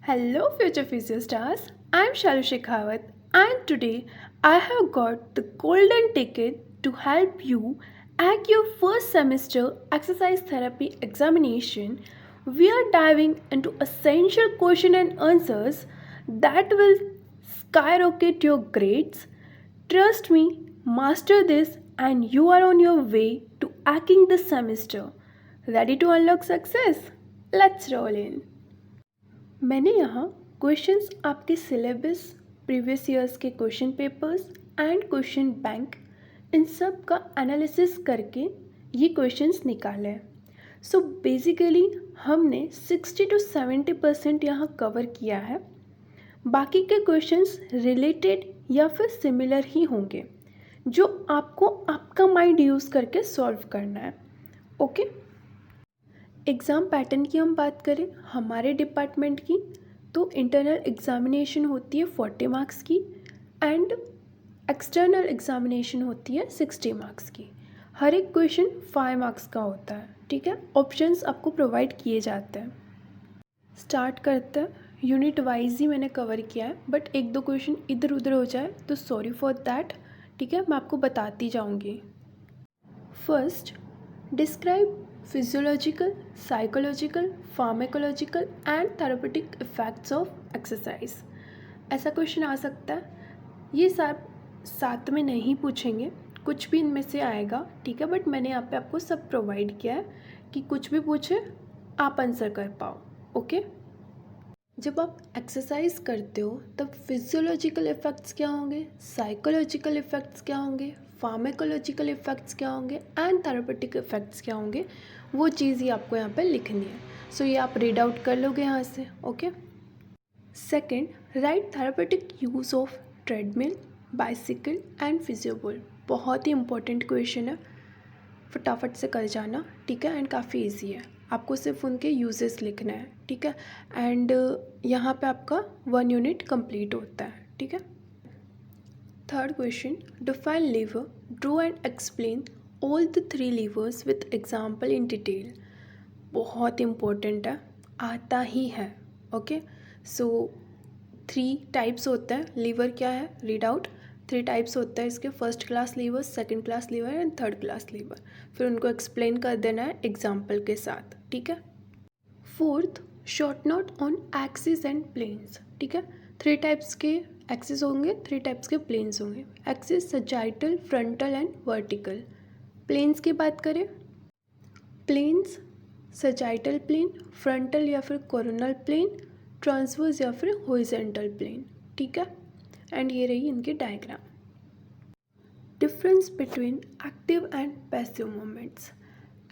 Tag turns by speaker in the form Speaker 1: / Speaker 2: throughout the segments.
Speaker 1: Hello, future future stars. I'm Shalu Shekhawat, and today I have got the golden ticket to help you at your first semester exercise therapy examination. We are diving into essential question and answers that will skyrocket your grades. Trust me, master this, and you are on your way to hacking the semester. Ready to unlock success? Let's roll in. मैंने यहाँ questions आपके syllabus previous years के question papers and question bank इन सब का analysis करके ये questions निकाले हैं। सो बेसिकली हमने 60 to 70% यहाँ कवर किया है। बाकी के क्वेश्चंस रिलेटेड या फिर सिमिलर ही होंगे जो आपको आपका माइंड यूज़ करके सॉल्व करना है। ओके, एग्ज़ाम पैटर्न की हम बात करें हमारे डिपार्टमेंट की, तो इंटरनल एग्ज़ामिनेशन होती है 40 मार्क्स की एंड एक्सटर्नल एग्ज़ामिनेशन होती है 60 मार्क्स की। हर एक क्वेश्चन 5 मार्क्स का होता है। ठीक है, ऑप्शंस आपको प्रोवाइड किए जाते हैं। स्टार्ट करते हैं। यूनिट वाइज ही मैंने कवर किया है, बट एक दो क्वेश्चन इधर उधर हो जाए तो सॉरी फॉर दैट। ठीक है, मैं आपको बताती जाऊँगी। First, describe physiological, psychological, pharmacological and therapeutic effects of exercise। ऐसा क्वेश्चन आ सकता है। ये सब साथ में नहीं पूछेंगे, कुछ भी इनमें से आएगा। ठीक है, बट मैंने यहाँ पे आपको सब प्रोवाइड किया है कि कुछ भी पूछे आप आंसर कर पाओ। ओके, जब आप एक्सरसाइज करते हो तब फिजियोलॉजिकल इफ़ेक्ट्स क्या होंगे, साइकोलॉजिकल इफ़ेक्ट्स क्या होंगे, फार्मेकोलॉजिकल इफ़ेक्ट्स क्या होंगे एंड थेरेपेटिक इफ़ेक्ट्स क्या होंगे, वो चीज़ ही आपको यहाँ पे लिखनी है। सो ये आप रीड आउट कर लोगे यहाँ से। Okay, second, right therapeutic use of treadmill, bicycle and physioball. बहुत ही इंपॉर्टेंट क्वेश्चन है, फटाफट से कर जाना। ठीक है, एंड काफ़ी ईजी है, आपको सिर्फ उनके यूजेस लिखना है। ठीक है, एंड यहाँ पे आपका 1 यूनिट कंप्लीट होता है। ठीक है, third question, define lever, draw and explain all the 3 levers with example in detail. बहुत इंपॉर्टेंट है, आता ही है। ओके, सो 3 टाइप्स होता है। लीवर क्या है, रीड आउट। 3 टाइप्स होता है इसके, first class lever, second class lever and third class lever. फिर उनको एक्सप्लेन कर देना है एग्जाम्पल के साथ। ठीक है, fourth, short note on axis and planes. ठीक है, 3 टाइप्स के एक्सिस होंगे, 3 टाइप्स के प्लेन्स होंगे। Axis sagittal, frontal and vertical. Planes की बात करें, प्लेन्स सजाइटल प्लेन, फ्रंटल या फिर कोरोनल प्लेन, ट्रांसवर्स या फिर हॉरिजॉन्टल प्लेन। ठीक है, एंड ये रही इनकी diagram. Difference between active and passive movements.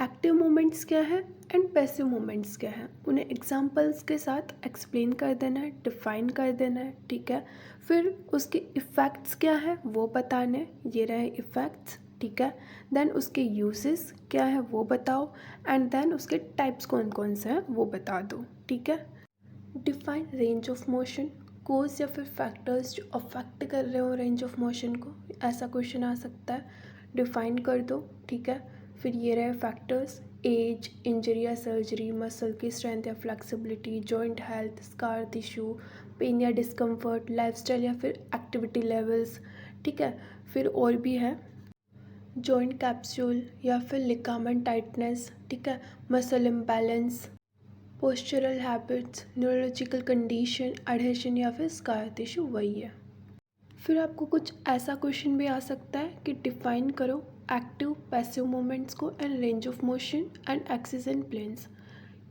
Speaker 1: Active movements क्या है एंड पैसिव मूवमेंट्स क्या है, उन्हें एग्जांपल्स के साथ एक्सप्लेन कर देना है, डिफाइन कर देना है। ठीक है, फिर उसके इफ़ेक्ट्स क्या है वो बताने, ये रहे इफ़ेक्ट्स। ठीक है, देन उसके यूजेस क्या है वो बताओ, एंड देन उसके टाइप्स कौन कौन से हैं वो बता दो। ठीक है, डिफाइन रेंज ऑफ मोशन, कोज या फिर फैक्टर्स जो अफेक्ट कर रहे हो रेंज ऑफ मोशन को, ऐसा क्वेश्चन आ सकता है, डिफाइन कर दो। ठीक है, फिर ये रहे फैक्टर्स, एज, इंजरी या सर्जरी, मसल की स्ट्रेंथ या flexibility, joint health, scar tissue, pain या डिस्कम्फर्ट, लाइफस्टाइल या फिर एक्टिविटी लेवल्स। ठीक है, फिर और भी है जॉइंट कैप्सूल या फिर लिगामेंट टाइटनेस। ठीक है, muscle imbalance, postural habits, neurological condition, adhesion या फिर स्कार टिश्यू, वही है। फिर आपको कुछ ऐसा क्वेश्चन भी आ सकता है कि डिफाइन करो एक्टिव पैसिव मूवमेंट्स को and range of motion and axis and planes.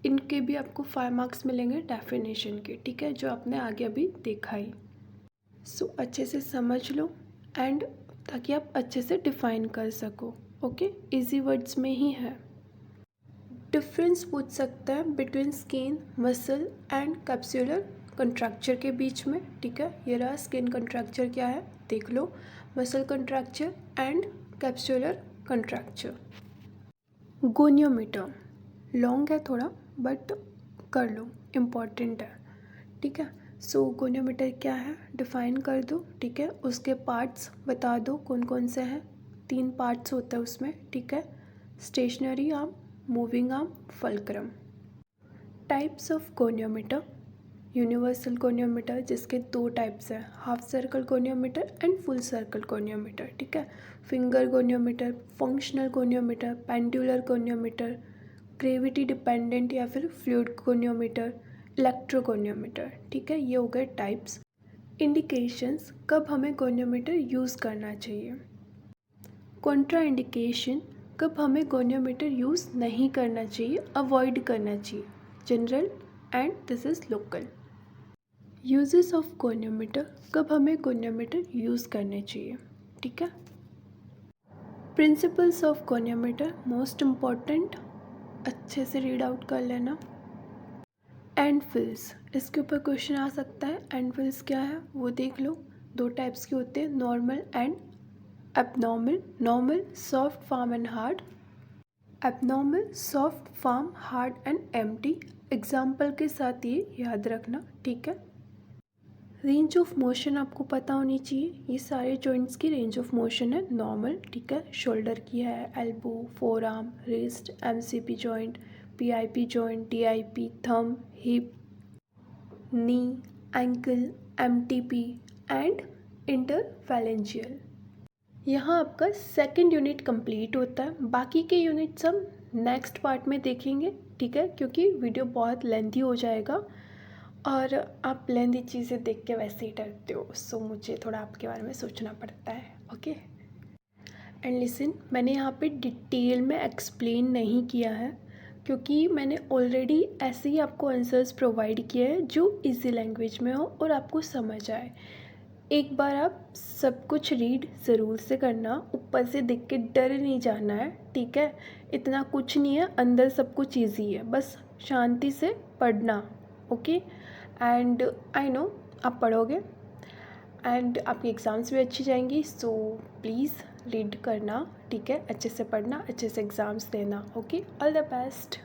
Speaker 1: इनके भी आपको 5 मार्क्स मिलेंगे डेफिनेशन के। ठीक है, जो आपने आगे अभी देखा ही। सो अच्छे से समझ लो एंड ताकि आप अच्छे से डिफाइन कर सको। ओके, इजी वर्ड्स में ही है। डिफरेंस पूछ सकता है between skin, muscle and capsular contracture के बीच में। ठीक है, ये रहा स्किन कंट्रैक्चर क्या है देख लो, muscle contracture and capsular contracture. Goniometer long है थोड़ा बट कर लो, इम्पॉर्टेंट है। ठीक है, सो गोनियोमीटर क्या है डिफाइन कर दो। ठीक है, उसके पार्ट्स बता दो कौन कौन से हैं। 3 पार्ट्स होता है उसमें। ठीक है, stationary arm, moving arm, fulcrum. Types of goniometer, universal goniometer जिसके दो टाइप्स हैं, half circle goniometer and full circle goniometer, ठीक है। Finger goniometer, functional goniometer, pendular goniometer, gravity dependent या फिर फ्लूइड गोनियोमीटर, इलेक्ट्रोगोनियोमीटर, ठीक है। ये हो गए टाइप्स। इंडिकेशंस, कब हमें गोनियोमीटर यूज़ करना चाहिए। कॉन्ट्रा इंडिकेशन, कब हमें गोनियोमीटर यूज़ नहीं करना चाहिए, अवॉइड करना चाहिए। General and this is local. Uses of goniometer, कब हमें गोनियोमीटर यूज़ करने चाहिए, ठीक है। Principles of goniometer, most important, अच्छे से रीड आउट कर लेना। एंड फिल्स, इसके ऊपर क्वेश्चन आ सकता है। एंड फिल्स क्या है वो देख लो। दो टाइप्स के होते हैं, normal and abnormal. Normal soft, firm and hard. Abnormal soft, firm, hard and empty. Example के साथ ये याद रखना, ठीक है। रेंज ऑफ मोशन आपको पता होनी चाहिए। ये सारे जॉइंट्स की रेंज ऑफ मोशन है नॉर्मल, ठीक है। शोल्डर की है, elbow, forearm, wrist, MCP joint, PIP joint, DIP, thumb, hip, knee, ankle, MTP and interphalangeal. यहाँ आपका सेकंड यूनिट कंप्लीट होता है। बाकी के यूनिट्स हम नेक्स्ट पार्ट में देखेंगे, ठीक है, क्योंकि वीडियो बहुत लेंथी हो जाएगा और आप लेंथी चीज़ें देख के वैसे ही डरते हो, सो मुझे थोड़ा आपके बारे में सोचना पड़ता है, ओके। एंड लिसन, मैंने यहाँ पे डिटेल में एक्सप्लेन नहीं किया है क्योंकि मैंने ऑलरेडी ऐसे ही आपको आंसर्स प्रोवाइड किए हैं जो इजी लैंग्वेज में हो और आपको समझ आए। एक बार आप सब कुछ रीड ज़रूर से करना, ऊपर से देख के डर नहीं जाना है, ठीक है। इतना कुछ नहीं है, अंदर सब कुछ ईजी है, बस शांति से पढ़ना, ओके। एंड आई नो आप पढ़ोगे एंड आपकी एग्ज़ाम्स भी अच्छी जाएंगी, सो प्लीज़ रीड करना, ठीक है। अच्छे से पढ़ना, अच्छे से एग्ज़ाम्स देना, ओके। All the best.